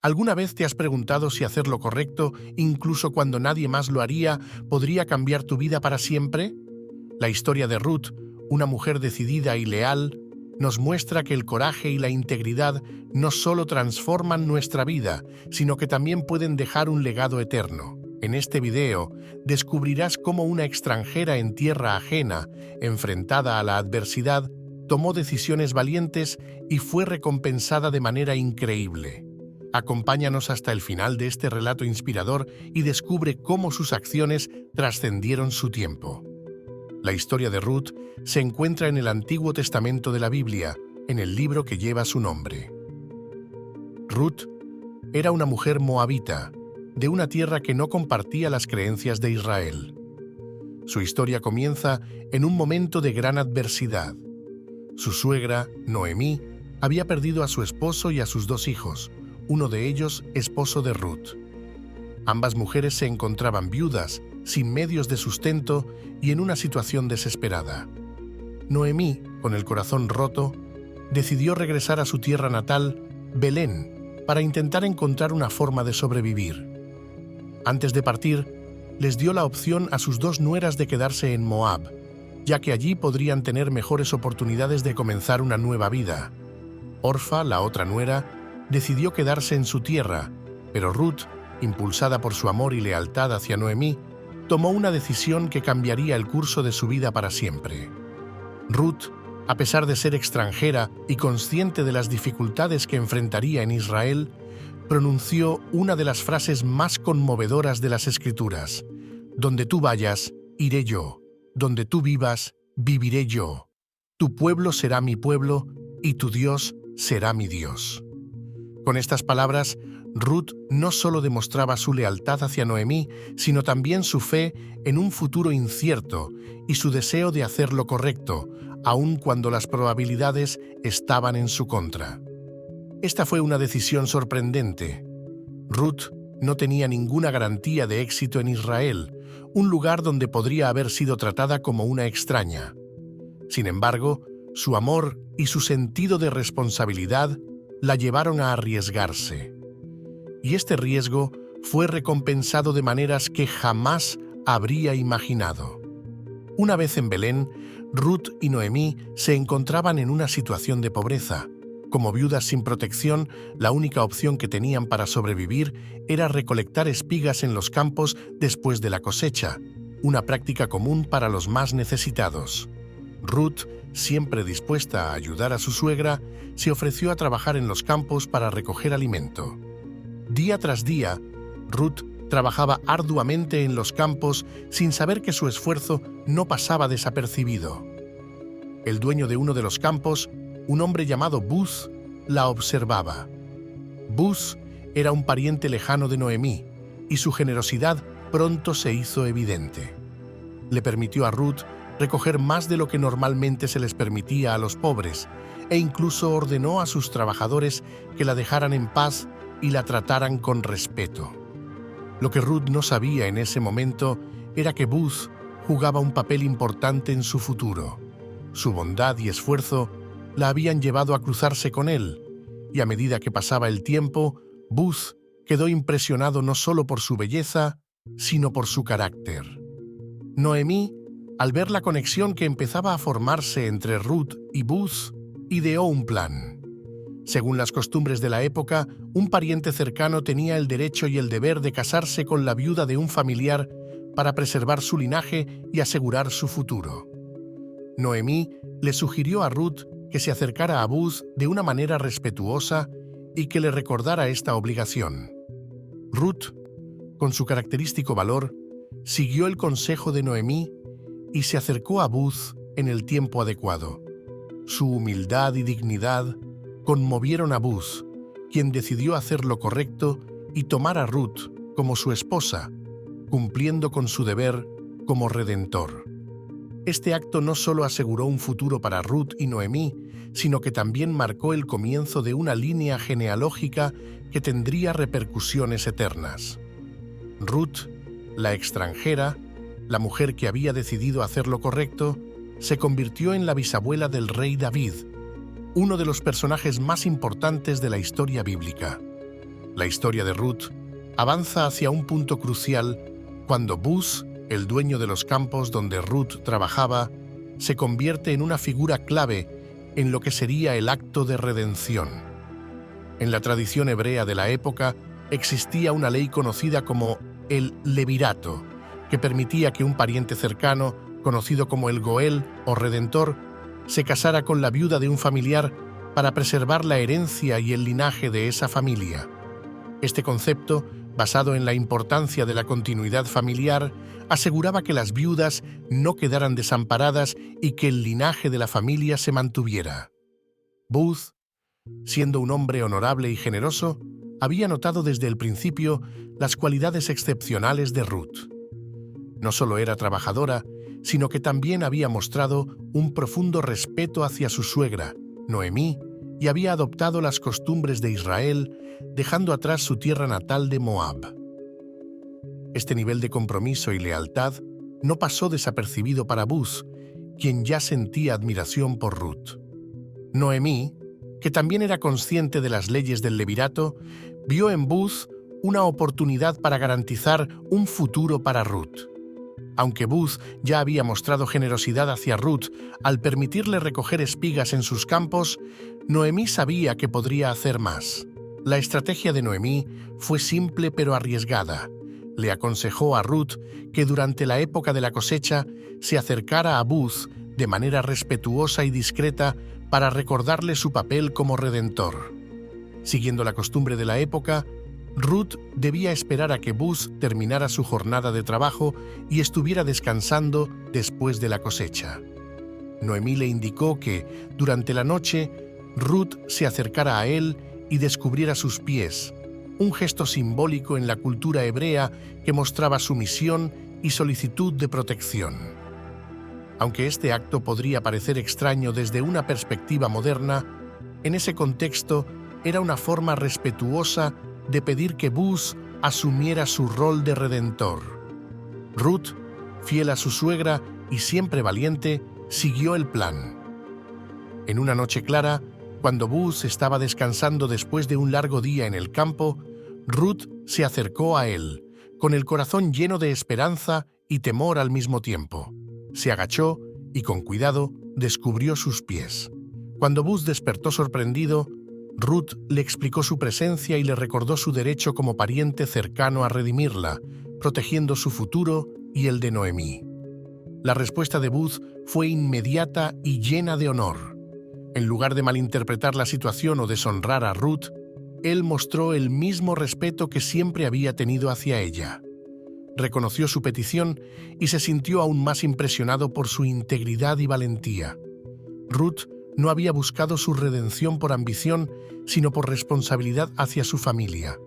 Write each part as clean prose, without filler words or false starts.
¿Alguna vez te has preguntado si hacer lo correcto, incluso cuando nadie más lo haría, podría cambiar tu vida para siempre? La historia de Ruth, una mujer decidida y leal, nos muestra que el coraje y la integridad no solo transforman nuestra vida, sino que también pueden dejar un legado eterno. En este video descubrirás cómo una extranjera en tierra ajena, enfrentada a la adversidad, tomó decisiones valientes y fue recompensada de manera increíble. Acompáñanos hasta el final de este relato inspirador y descubre cómo sus acciones trascendieron su tiempo. La historia de Ruth se encuentra en el Antiguo Testamento de la Biblia, en el libro que lleva su nombre. Ruth era una mujer moabita, de una tierra que no compartía las creencias de Israel. Su historia comienza en un momento de gran adversidad. Su suegra, Noemí, había perdido a su esposo y a sus 2 hijos, uno de ellos esposo de Ruth. Ambas mujeres se encontraban viudas, sin medios de sustento y en una situación desesperada. Noemí, con el corazón roto, decidió regresar a su tierra natal, Belén, para intentar encontrar una forma de sobrevivir. Antes de partir, les dio la opción a sus 2 nueras de quedarse en Moab, ya que allí podrían tener mejores oportunidades de comenzar una nueva vida. Orfa, la otra nuera, decidió quedarse en su tierra, pero Ruth, impulsada por su amor y lealtad hacia Noemí, tomó una decisión que cambiaría el curso de su vida para siempre. Ruth, a pesar de ser extranjera y consciente de las dificultades que enfrentaría en Israel, pronunció una de las frases más conmovedoras de las Escrituras: «Donde tú vayas, iré yo. Donde tú vivas, viviré yo. Tu pueblo será mi pueblo y tu Dios será mi Dios». Con estas palabras, Ruth no solo demostraba su lealtad hacia Noemí, sino también su fe en un futuro incierto y su deseo de hacer lo correcto, aun cuando las probabilidades estaban en su contra. Esta fue una decisión sorprendente. Ruth no tenía ninguna garantía de éxito en Israel, un lugar donde podría haber sido tratada como una extraña. Sin embargo, su amor y su sentido de responsabilidad la llevaron a arriesgarse. Y este riesgo fue recompensado de maneras que jamás habría imaginado. Una vez en Belén, Ruth y Noemí se encontraban en una situación de pobreza. Como viudas sin protección, la única opción que tenían para sobrevivir era recolectar espigas en los campos después de la cosecha, una práctica común para los más necesitados. Ruth, siempre dispuesta a ayudar a su suegra, se ofreció a trabajar en los campos para recoger alimento. Día tras día, Ruth trabajaba arduamente en los campos sin saber que su esfuerzo no pasaba desapercibido. El dueño de uno de los campos, un hombre llamado Buz, la observaba. Buz era un pariente lejano de Noemí, y su generosidad pronto se hizo evidente. Le permitió a Ruth recoger más de lo que normalmente se les permitía a los pobres, e incluso ordenó a sus trabajadores que la dejaran en paz y la trataran con respeto. Lo que Ruth no sabía en ese momento era que Buz jugaba un papel importante en su futuro. Su bondad y esfuerzo la habían llevado a cruzarse con él, y a medida que pasaba el tiempo, Buz quedó impresionado no solo por su belleza, sino por su carácter. Noemí, al ver la conexión que empezaba a formarse entre Ruth y Buz, ideó un plan. Según las costumbres de la época, un pariente cercano tenía el derecho y el deber de casarse con la viuda de un familiar para preservar su linaje y asegurar su futuro. Noemí le sugirió a Ruth que se acercara a Buz de una manera respetuosa y que le recordara esta obligación. Ruth, con su característico valor, siguió el consejo de Noemí y se acercó a Buz en el tiempo adecuado. Su humildad y dignidad conmovieron a Buz, quien decidió hacer lo correcto y tomar a Ruth como su esposa, cumpliendo con su deber como redentor. Este acto no solo aseguró un futuro para Ruth y Noemí, sino que también marcó el comienzo de una línea genealógica que tendría repercusiones eternas. Ruth, la extranjera, la mujer que había decidido hacer lo correcto, se convirtió en la bisabuela del rey David, uno de los personajes más importantes de la historia bíblica. La historia de Ruth avanza hacia un punto crucial cuando Buz, el dueño de los campos donde Ruth trabajaba, se convierte en una figura clave en lo que sería el acto de redención. En la tradición hebrea de la época existía una ley conocida como el levirato, que permitía que un pariente cercano, conocido como el Goel o Redentor, se casara con la viuda de un familiar para preservar la herencia y el linaje de esa familia. Este concepto, basado en la importancia de la continuidad familiar, aseguraba que las viudas no quedaran desamparadas y que el linaje de la familia se mantuviera. Buz, siendo un hombre honorable y generoso, había notado desde el principio las cualidades excepcionales de Ruth. No solo era trabajadora, sino que también había mostrado un profundo respeto hacia su suegra, Noemí, y había adoptado las costumbres de Israel, dejando atrás su tierra natal de Moab. Este nivel de compromiso y lealtad no pasó desapercibido para Buz, quien ya sentía admiración por Ruth. Noemí, que también era consciente de las leyes del levirato, vio en Buz una oportunidad para garantizar un futuro para Ruth. Aunque Buz ya había mostrado generosidad hacia Ruth al permitirle recoger espigas en sus campos, Noemí sabía que podría hacer más. La estrategia de Noemí fue simple pero arriesgada. Le aconsejó a Ruth que durante la época de la cosecha se acercara a Buz de manera respetuosa y discreta para recordarle su papel como redentor. Siguiendo la costumbre de la época, Ruth debía esperar a que Buz terminara su jornada de trabajo y estuviera descansando después de la cosecha. Noemí le indicó que, durante la noche, Ruth se acercara a él y descubriera sus pies, un gesto simbólico en la cultura hebrea que mostraba sumisión y solicitud de protección. Aunque este acto podría parecer extraño desde una perspectiva moderna, en ese contexto era una forma respetuosa de pedir que Buz asumiera su rol de redentor. Ruth, fiel a su suegra y siempre valiente, siguió el plan. En una noche clara, cuando Buz estaba descansando después de un largo día en el campo, Ruth se acercó a él, con el corazón lleno de esperanza y temor al mismo tiempo. Se agachó y, con cuidado, descubrió sus pies. Cuando Buz despertó sorprendido, Ruth le explicó su presencia y le recordó su derecho como pariente cercano a redimirla, protegiendo su futuro y el de Noemí. La respuesta de Buz fue inmediata y llena de honor. En lugar de malinterpretar la situación o deshonrar a Ruth, él mostró el mismo respeto que siempre había tenido hacia ella. Reconoció su petición y se sintió aún más impresionado por su integridad y valentía. Ruth no había buscado su redención por ambición, sino por responsabilidad hacia su familia.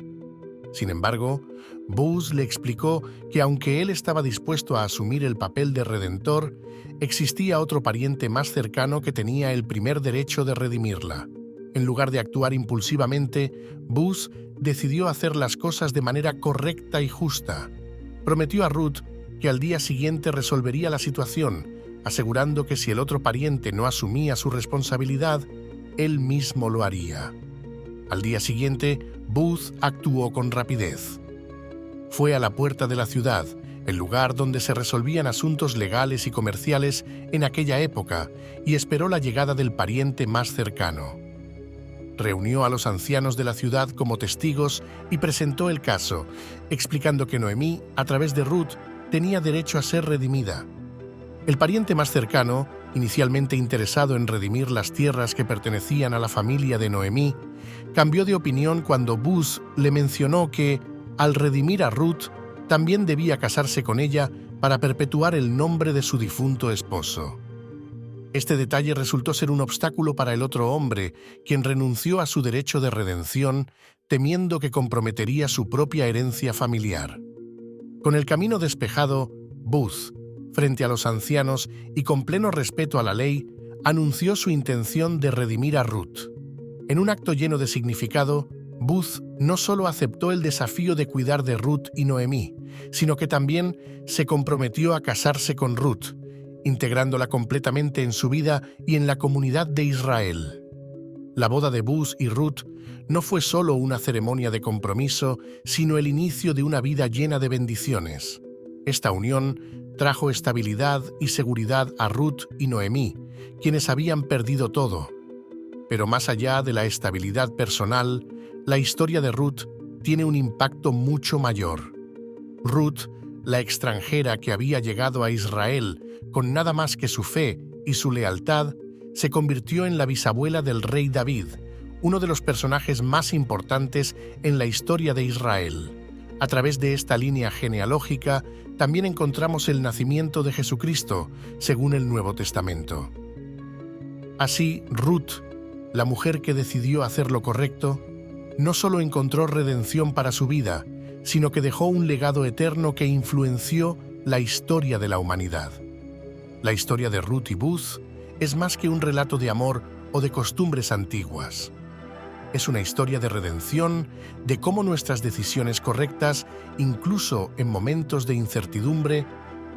Sin embargo, Buz le explicó que aunque él estaba dispuesto a asumir el papel de redentor, existía otro pariente más cercano que tenía el primer derecho de redimirla. En lugar de actuar impulsivamente, Buz decidió hacer las cosas de manera correcta y justa. Prometió a Ruth que al día siguiente resolvería la situación, asegurando que si el otro pariente no asumía su responsabilidad, él mismo lo haría. Al día siguiente, Buz actuó con rapidez. Fue a la puerta de la ciudad, el lugar donde se resolvían asuntos legales y comerciales en aquella época, y esperó la llegada del pariente más cercano. Reunió a los ancianos de la ciudad como testigos y presentó el caso, explicando que Noemí, a través de Ruth, tenía derecho a ser redimida. El pariente más cercano, inicialmente interesado en redimir las tierras que pertenecían a la familia de Noemí, cambió de opinión cuando Buz le mencionó que, al redimir a Ruth, también debía casarse con ella para perpetuar el nombre de su difunto esposo. Este detalle resultó ser un obstáculo para el otro hombre, quien renunció a su derecho de redención, temiendo que comprometería su propia herencia familiar. Con el camino despejado, Buz, frente a los ancianos y con pleno respeto a la ley, anunció su intención de redimir a Ruth. En un acto lleno de significado, Buz no solo aceptó el desafío de cuidar de Ruth y Noemí, sino que también se comprometió a casarse con Ruth, integrándola completamente en su vida y en la comunidad de Israel. La boda de Boaz y Ruth no fue solo una ceremonia de compromiso, sino el inicio de una vida llena de bendiciones. Esta unión trajo estabilidad y seguridad a Ruth y Noemí, quienes habían perdido todo. Pero más allá de la estabilidad personal, la historia de Ruth tiene un impacto mucho mayor. Ruth, la extranjera que había llegado a Israel con nada más que su fe y su lealtad, se convirtió en la bisabuela del rey David, uno de los personajes más importantes en la historia de Israel. A través de esta línea genealógica también encontramos el nacimiento de Jesucristo, según el Nuevo Testamento. Así, Ruth, la mujer que decidió hacer lo correcto, no solo encontró redención para su vida, sino que dejó un legado eterno que influenció la historia de la humanidad. La historia de Ruth y Boaz es más que un relato de amor o de costumbres antiguas. Es una historia de redención, de cómo nuestras decisiones correctas, incluso en momentos de incertidumbre,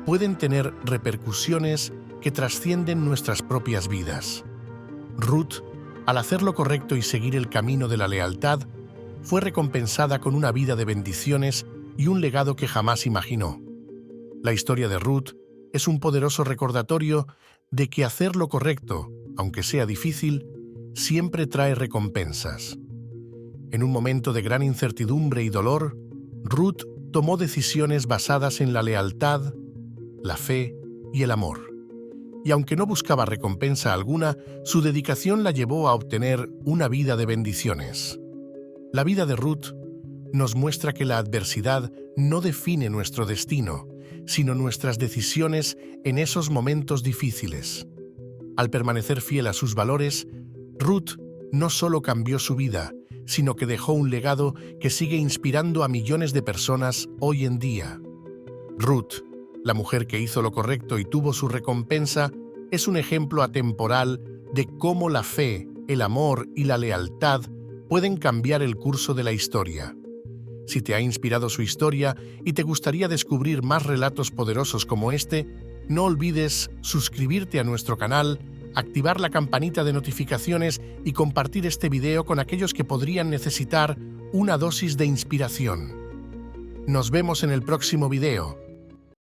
pueden tener repercusiones que trascienden nuestras propias vidas. Ruth, al hacer lo correcto y seguir el camino de la lealtad, fue recompensada con una vida de bendiciones y un legado que jamás imaginó. La historia de Ruth es un poderoso recordatorio de que hacer lo correcto, aunque sea difícil, siempre trae recompensas. En un momento de gran incertidumbre y dolor, Ruth tomó decisiones basadas en la lealtad, la fe y el amor. Y aunque no buscaba recompensa alguna, su dedicación la llevó a obtener una vida de bendiciones. La vida de Ruth nos muestra que la adversidad no define nuestro destino, sino nuestras decisiones en esos momentos difíciles. Al permanecer fiel a sus valores, Ruth no solo cambió su vida, sino que dejó un legado que sigue inspirando a millones de personas hoy en día. Ruth, la mujer que hizo lo correcto y tuvo su recompensa, es un ejemplo atemporal de cómo la fe, el amor y la lealtad pueden cambiar el curso de la historia. Si te ha inspirado su historia y te gustaría descubrir más relatos poderosos como este, no olvides suscribirte a nuestro canal, activar la campanita de notificaciones y compartir este video con aquellos que podrían necesitar una dosis de inspiración. Nos vemos en el próximo video.